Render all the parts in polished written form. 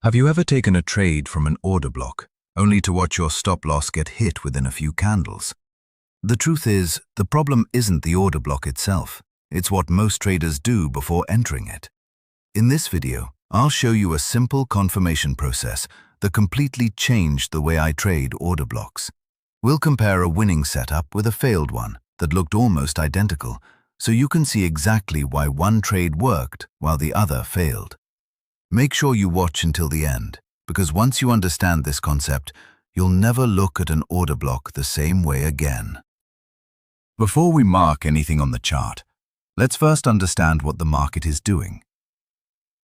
Have you ever taken a trade from an order block, only to watch your stop loss get hit within a few candles? The truth is, the problem isn't the order block itself. It's what most traders do before entering it. In this video, I'll show you a simple confirmation process that completely changed the way I trade order blocks. We'll compare a winning setup with a failed one that looked almost identical, so you can see exactly why one trade worked while the other failed. Make sure you watch until the end, because once you understand this concept, you'll never look at an order block the same way again. Before we mark anything on the chart, let's first understand what the market is doing.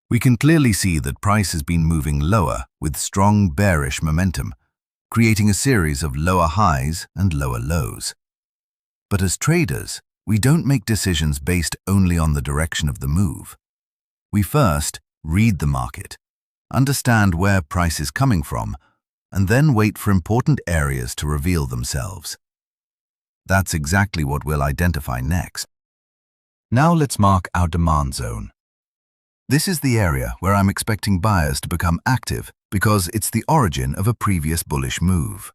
We can clearly see that price has been moving lower with strong bearish momentum, creating a series of lower highs and lower lows. But as traders, we don't make decisions based only on the direction of the move. We first read the market, understand where price is coming from, and then wait for important areas to reveal themselves. That's exactly what we'll identify next. Now let's mark our demand zone. This is the area where I'm expecting buyers to become active because it's the origin of a previous bullish move.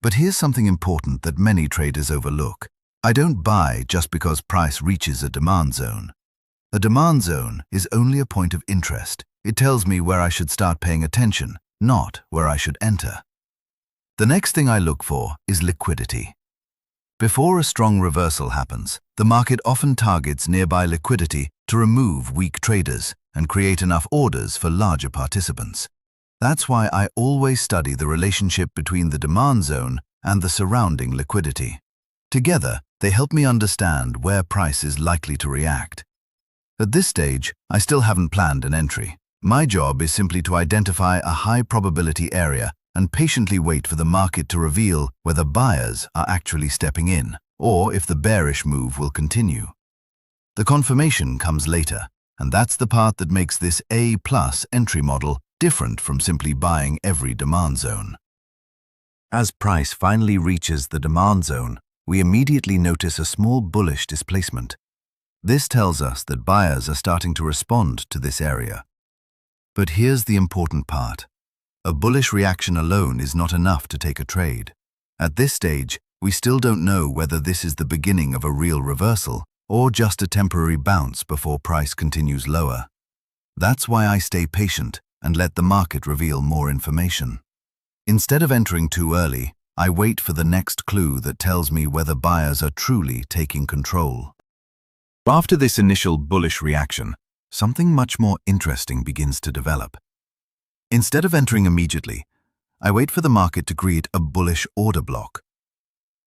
But here's something important that many traders overlook. I don't buy just because price reaches a demand zone. A demand zone is only a point of interest. It tells me where I should start paying attention, not where I should enter. The next thing I look for is liquidity. Before a strong reversal happens, the market often targets nearby liquidity to remove weak traders and create enough orders for larger participants. That's why I always study the relationship between the demand zone and the surrounding liquidity. Together, they help me understand where price is likely to react. At this stage, I still haven't planned an entry. My job is simply to identify a high probability area and patiently wait for the market to reveal whether buyers are actually stepping in or if the bearish move will continue. The confirmation comes later, and that's the part that makes this A+ entry model different from simply buying every demand zone. As price finally reaches the demand zone, we immediately notice a small bullish displacement. This tells us that buyers are starting to respond to this area. But here's the important part. A bullish reaction alone is not enough to take a trade. At this stage, we still don't know whether this is the beginning of a real reversal or just a temporary bounce before price continues lower. That's why I stay patient and let the market reveal more information. Instead of entering too early, I wait for the next clue that tells me whether buyers are truly taking control. After this initial bullish reaction, something much more interesting begins to develop. Instead of entering immediately, I wait for the market to create a bullish order block.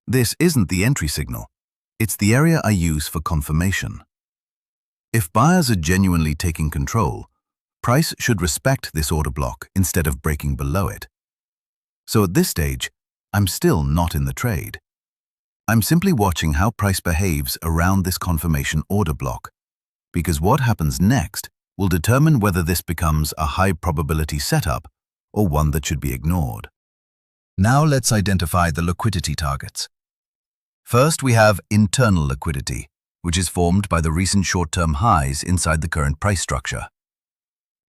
This isn't the entry signal. It's the area I use for confirmation. If buyers are genuinely taking control, price should respect this order block instead of breaking below it. So at this stage, I'm still not in the trade. I'm simply watching how price behaves around this confirmation order block, because what happens next will determine whether this becomes a high probability setup or one that should be ignored. Now let's identify the liquidity targets. First, we have internal liquidity, which is formed by the recent short-term highs inside the current price structure.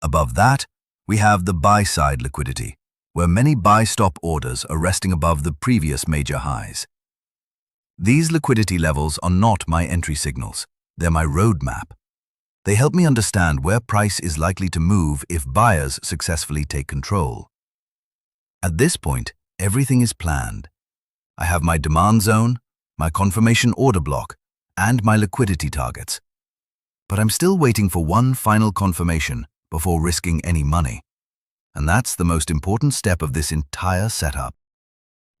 Above that, we have the buy-side liquidity, where many buy-stop orders are resting above the previous major highs. These liquidity levels are not my entry signals, they're my roadmap. They help me understand where price is likely to move if buyers successfully take control. At this point, everything is planned. I have my demand zone, my confirmation order block, and my liquidity targets. But I'm still waiting for one final confirmation before risking any money. And that's the most important step of this entire setup.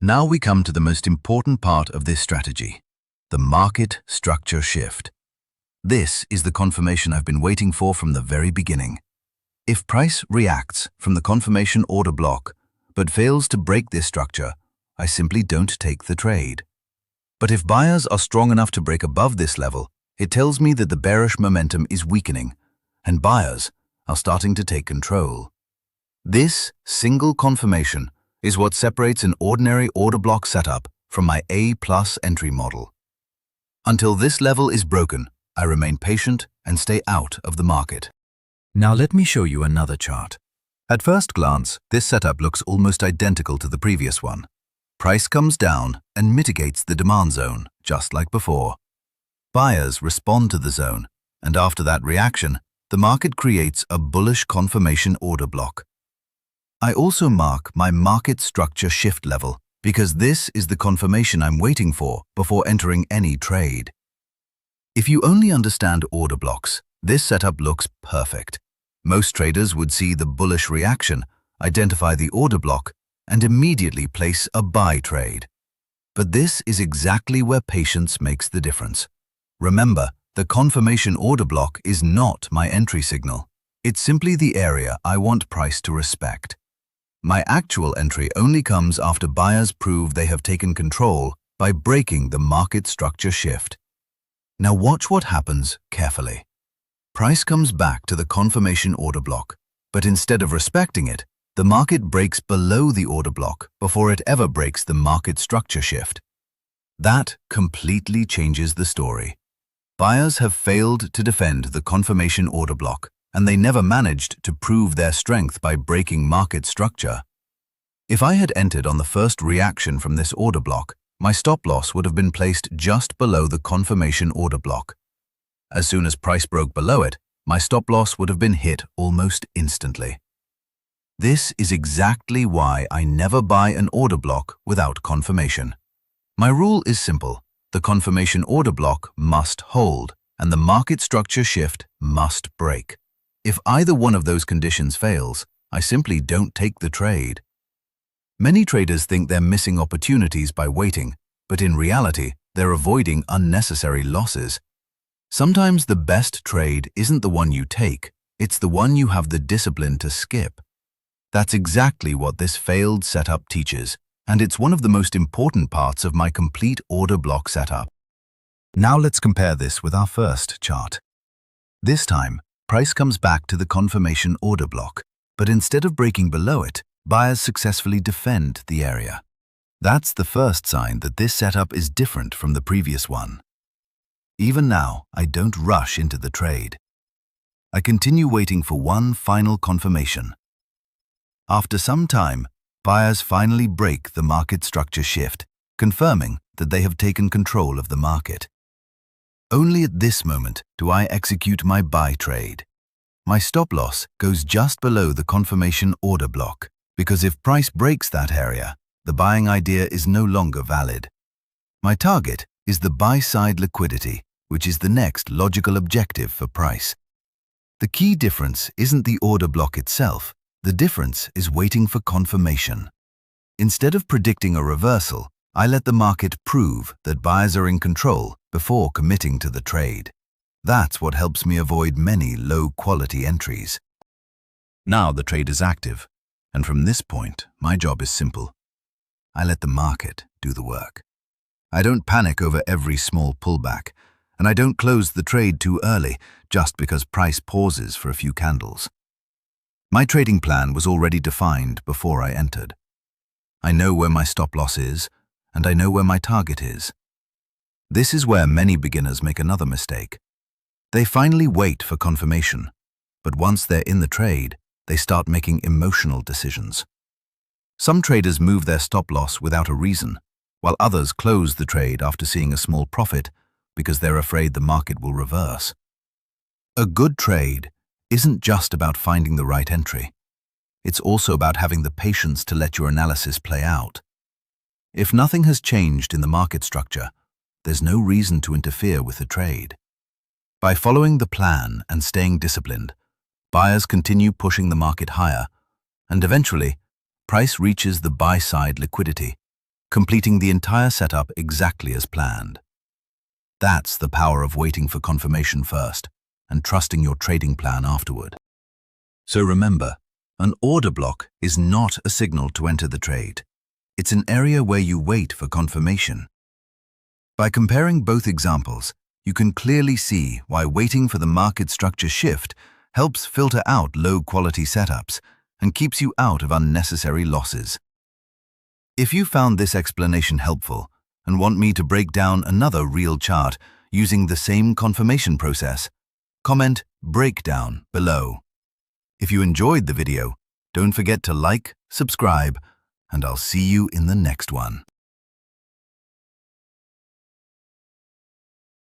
Now we come to the most important part of this strategy, the market structure shift. This is the confirmation I've been waiting for from the very beginning. If price reacts from the confirmation order block, but fails to break this structure, I simply don't take the trade. But if buyers are strong enough to break above this level, it tells me that the bearish momentum is weakening, and buyers are starting to take control. This single confirmation is what separates an ordinary order block setup from my A+ entry model. Until this level is broken, I remain patient and stay out of the market. Now let me show you another chart. At first glance, this setup looks almost identical to the previous one. Price comes down and mitigates the demand zone, just like before. Buyers respond to the zone, and after that reaction, the market creates a bullish confirmation order block. I also mark my market structure shift level because this is the confirmation I'm waiting for before entering any trade. If you only understand order blocks, this setup looks perfect. Most traders would see the bullish reaction, identify the order block, and immediately place a buy trade. But this is exactly where patience makes the difference. Remember, the confirmation order block is not my entry signal. It's simply the area I want price to respect. My actual entry only comes after buyers prove they have taken control by breaking the market structure shift. Now watch what happens carefully. Price comes back to the confirmation order block, but instead of respecting it, the market breaks below the order block before it ever breaks the market structure shift. That completely changes the story. Buyers have failed to defend the confirmation order block, and they never managed to prove their strength by breaking market structure. If I had entered on the first reaction from this order block, my stop loss would have been placed just below the confirmation order block. As soon as price broke below it, my stop loss would have been hit almost instantly. This is exactly why I never buy an order block without confirmation. My rule is simple. The confirmation order block must hold, and the market structure shift must break. If either one of those conditions fails, I simply don't take the trade. Many traders think they're missing opportunities by waiting, but in reality, they're avoiding unnecessary losses. Sometimes the best trade isn't the one you take, it's the one you have the discipline to skip. That's exactly what this failed setup teaches, and it's one of the most important parts of my complete order block setup. Now let's compare this with our first chart. This time, price comes back to the confirmation order block, but instead of breaking below it, buyers successfully defend the area. That's the first sign that this setup is different from the previous one. Even now, I don't rush into the trade. I continue waiting for one final confirmation. After some time, buyers finally break the market structure shift, confirming that they have taken control of the market. Only at this moment do I execute my buy trade. My stop loss goes just below the confirmation order block, because if price breaks that area, the buying idea is no longer valid. My target is the buy-side liquidity, which is the next logical objective for price. The key difference isn't the order block itself, the difference is waiting for confirmation. Instead of predicting a reversal, I let the market prove that buyers are in control before committing to the trade. That's what helps me avoid many low-quality entries. Now the trade is active, and from this point, my job is simple. I let the market do the work. I don't panic over every small pullback, and I don't close the trade too early just because price pauses for a few candles. My trading plan was already defined before I entered. I know where my stop loss is, and I know where my target is. This is where many beginners make another mistake. They finally wait for confirmation, but once they're in the trade, they start making emotional decisions. Some traders move their stop loss without a reason, while others close the trade after seeing a small profit because they're afraid the market will reverse. A good trade isn't just about finding the right entry. It's also about having the patience to let your analysis play out. If nothing has changed in the market structure, there's no reason to interfere with the trade. By following the plan and staying disciplined, buyers continue pushing the market higher, and eventually, price reaches the buy-side liquidity, completing the entire setup exactly as planned. That's the power of waiting for confirmation first and trusting your trading plan afterward. So remember, an order block is not a signal to enter the trade. It's an area where you wait for confirmation. By comparing both examples, you can clearly see why waiting for the market structure shift helps filter out low-quality setups and keeps you out of unnecessary losses. If you found this explanation helpful and want me to break down another real chart using the same confirmation process, comment "breakdown" below. If you enjoyed the video, Don't forget to like, subscribe, and I'll see you in the next one.